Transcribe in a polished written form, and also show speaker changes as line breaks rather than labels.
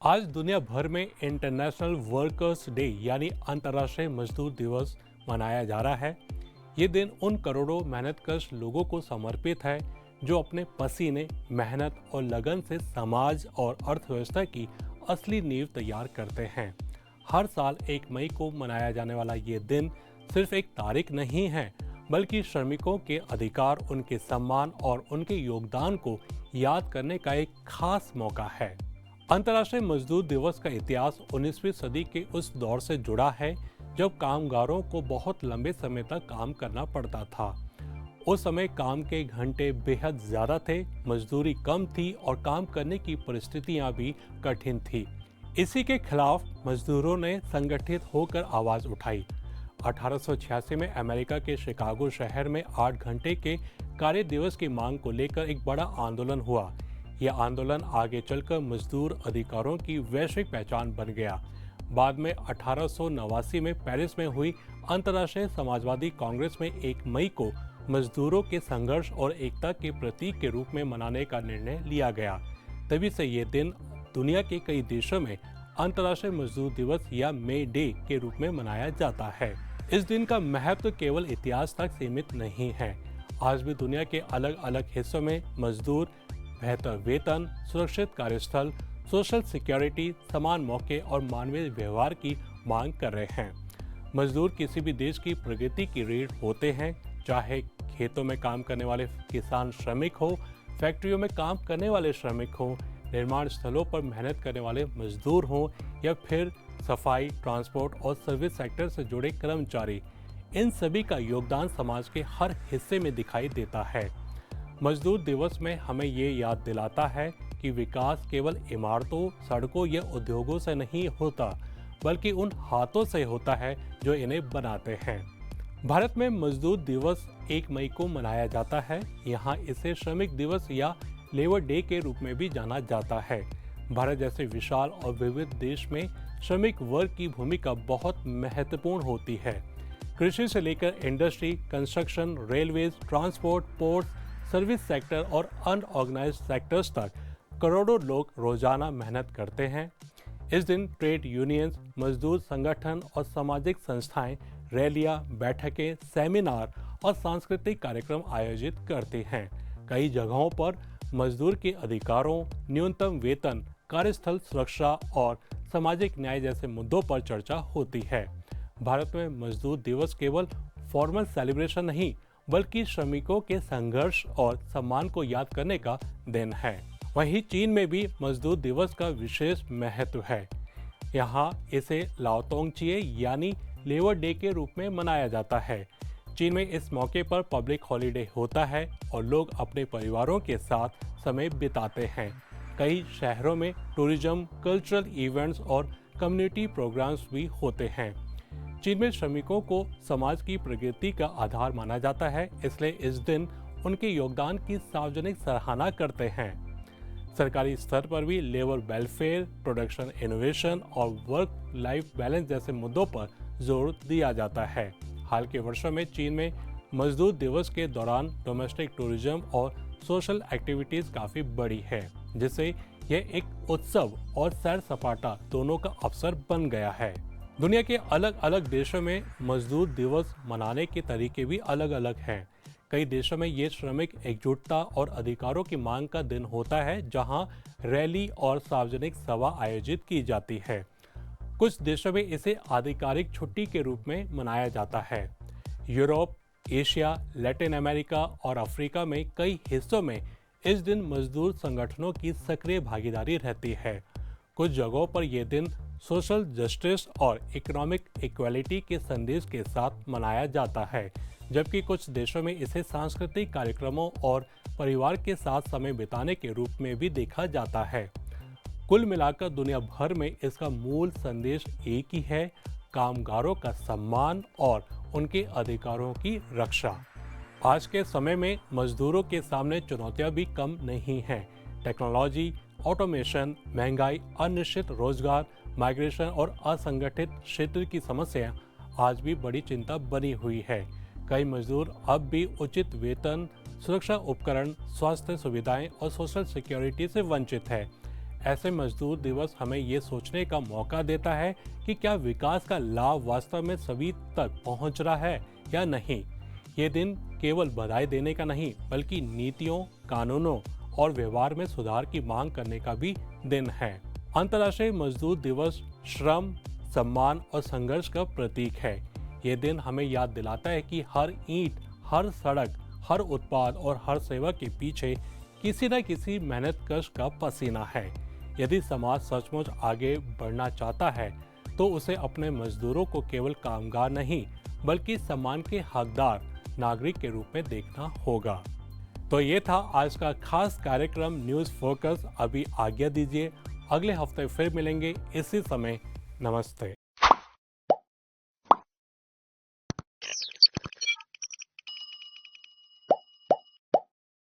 आज दुनिया भर में इंटरनेशनल वर्कर्स डे यानी अंतर्राष्ट्रीय मजदूर दिवस मनाया जा रहा है। ये दिन उन करोड़ों मेहनतकश लोगों को समर्पित है जो अपने पसीने, मेहनत और लगन से समाज और अर्थव्यवस्था की असली नींव तैयार करते हैं। हर साल 1 मई को मनाया जाने वाला ये दिन सिर्फ एक तारीख नहीं है, बल्कि श्रमिकों के अधिकार, उनके सम्मान और उनके योगदान को याद करने का एक खास मौका है। अंतर्राष्ट्रीय मजदूर दिवस का इतिहास 19वीं सदी के उस दौर से जुड़ा है जब कामगारों को बहुत लंबे समय तक काम करना पड़ता था। उस समय काम के घंटे बेहद ज्यादा थे, मजदूरी कम थी और काम करने की परिस्थितियां भी कठिन थी। इसी के खिलाफ मजदूरों ने संगठित होकर आवाज उठाई। 1886 में अमेरिका के शिकागो शहर में 8 घंटे के कार्य दिवस की मांग को लेकर एक बड़ा आंदोलन हुआ। यह आंदोलन आगे चलकर मजदूर अधिकारों की वैश्विक पहचान बन गया। बाद में 1889 में पेरिस में हुई अंतर्राष्ट्रीय समाजवादी कांग्रेस में 1 मई को मजदूरों के संघर्ष और एकता के प्रतीक के रूप में मनाने का निर्णय लिया गया। तभी से ये दिन दुनिया के कई देशों में अंतर्राष्ट्रीय मजदूर दिवस या मे डे के रूप में मनाया जाता है। इस दिन का महत्व केवल इतिहास तक सीमित नहीं है। आज भी दुनिया के अलग अलग हिस्सों में मजदूर बेहतर वेतन, सुरक्षित कार्यस्थल, सोशल सिक्योरिटी, समान मौके और मानवीय व्यवहार की मांग कर रहे हैं। मजदूर किसी भी देश की प्रगति की रीढ़ होते हैं, चाहे खेतों में काम करने वाले किसान श्रमिक हो, फैक्ट्रियों में काम करने वाले श्रमिक हो, निर्माण स्थलों पर मेहनत करने वाले मजदूर हों या फिर सफाई, ट्रांसपोर्ट और सर्विस सेक्टर से जुड़े कर्मचारी। इन सभी का योगदान समाज के हर हिस्से में दिखाई देता है। मजदूर दिवस में हमें ये याद दिलाता है कि विकास केवल इमारतों, सड़कों या उद्योगों से नहीं होता, बल्कि उन हाथों से होता है जो इन्हें बनाते हैं। भारत में मजदूर दिवस 1 मई को मनाया जाता है। यहाँ इसे श्रमिक दिवस या लेबर डे के रूप में भी जाना जाता है। भारत जैसे विशाल और विविध देश में श्रमिक वर्ग की भूमिका बहुत महत्वपूर्ण होती है। कृषि से लेकर industry, construction, railways, transport, ports, service sector और अनऑर्गेनाइज्ड सेक्टर्स तक करोड़ों लोग रोजाना मेहनत करते हैं। इस दिन ट्रेड यूनियंस, मजदूर संगठन और सामाजिक संस्थाएं रैलियां, बैठकें, सेमिनार और सांस्कृतिक कार्यक्रम आयोजित करते हैं। कई जगहों पर मजदूर के अधिकारों, न्यूनतम वेतन, कार्यस्थल सुरक्षा और सामाजिक न्याय जैसे मुद्दों पर चर्चा होती है। भारत में मजदूर दिवस केवल फॉर्मल सेलिब्रेशन नहीं, बल्कि श्रमिकों के संघर्ष और सम्मान को याद करने का दिन है। वहीं चीन में भी मजदूर दिवस का विशेष महत्व है। यहाँ इसे लाओतोंगचिए यानी लेबर डे के रूप में मनाया जाता है। चीन में इस मौके पर पब्लिक हॉलिडे होता है और लोग अपने परिवारों के साथ समय बिताते हैं। कई शहरों में टूरिज्म, कल्चरल इवेंट्स और कम्युनिटी प्रोग्राम्स भी होते हैं। चीन में श्रमिकों को समाज की प्रगति का आधार माना जाता है, इसलिए इस दिन उनके योगदान की सार्वजनिक सराहना करते हैं। सरकारी स्तर पर भी लेबर वेलफेयर, प्रोडक्शन इनोवेशन और वर्क लाइफ बैलेंस जैसे मुद्दों पर जोर दिया जाता है। हाल के वर्षों में चीन में मजदूर दिवस के दौरान डोमेस्टिक टूरिज्म और सोशल एक्टिविटीज काफी बढ़ी है, जिससे यह एक उत्सव और सैर सपाटा दोनों का अवसर बन गया है। दुनिया के अलग अलग देशों में मजदूर दिवस मनाने के तरीके भी अलग अलग हैं। कई देशों में ये श्रमिक एकजुटता और अधिकारों की मांग का दिन होता है, जहां रैली और सार्वजनिक सभा आयोजित की जाती है। कुछ देशों में इसे आधिकारिक छुट्टी के रूप में मनाया जाता है। यूरोप, एशिया, लैटिन अमेरिका और अफ्रीका में कई हिस्सों में इस दिन मजदूर संगठनों की सक्रिय भागीदारी रहती है। कुछ जगहों पर यह दिन सोशल जस्टिस और इकोनॉमिक इक्वालिटी के संदेश के साथ मनाया जाता है, जबकि कुछ देशों में इसे सांस्कृतिक कार्यक्रमों और परिवार के साथ समय बिताने के रूप में भी देखा जाता है। कुल मिलाकर दुनिया भर में इसका मूल संदेश एक ही है: कामगारों का सम्मान और उनके अधिकारों की रक्षा। आज के समय में मजदूरों के सामने चुनौतियां भी कम नहीं हैं। टेक्नोलॉजी, ऑटोमेशन, महंगाई, अनिश्चित रोजगार, माइग्रेशन और असंगठित क्षेत्र की समस्या आज भी बड़ी चिंता बनी हुई है। कई मजदूर अब भी उचित वेतन, सुरक्षा उपकरण, स्वास्थ्य सुविधाएं और सोशल सिक्योरिटी से वंचित है। ऐसे मजदूर दिवस हमें ये सोचने का मौका देता है कि क्या विकास का लाभ वास्तव में सभी तक पहुंच रहा है या नहीं। ये दिन केवल बधाई देने का नहीं, बल्कि नीतियों, कानूनों और व्यवहार में सुधार की मांग करने का भी दिन है। अंतर्राष्ट्रीय मजदूर दिवस श्रम, सम्मान और संघर्ष का प्रतीक है। ये दिन हमें याद दिलाता है कि हर ईंट, हर सड़क, हर उत्पाद और हर सेवा के पीछे किसी न किसी मेहनतकश का पसीना है। यदि समाज सचमुच आगे बढ़ना चाहता है तो उसे अपने मजदूरों को केवल कामगार नहीं, बल्कि सम्मान के हकदार नागरिक के रूप में देखना होगा। तो ये था आज का खास कार्यक्रम न्यूज़ फोकस। अभी आज्ञा दीजिए, अगले हफ्ते फिर मिलेंगे इसी समय। नमस्ते।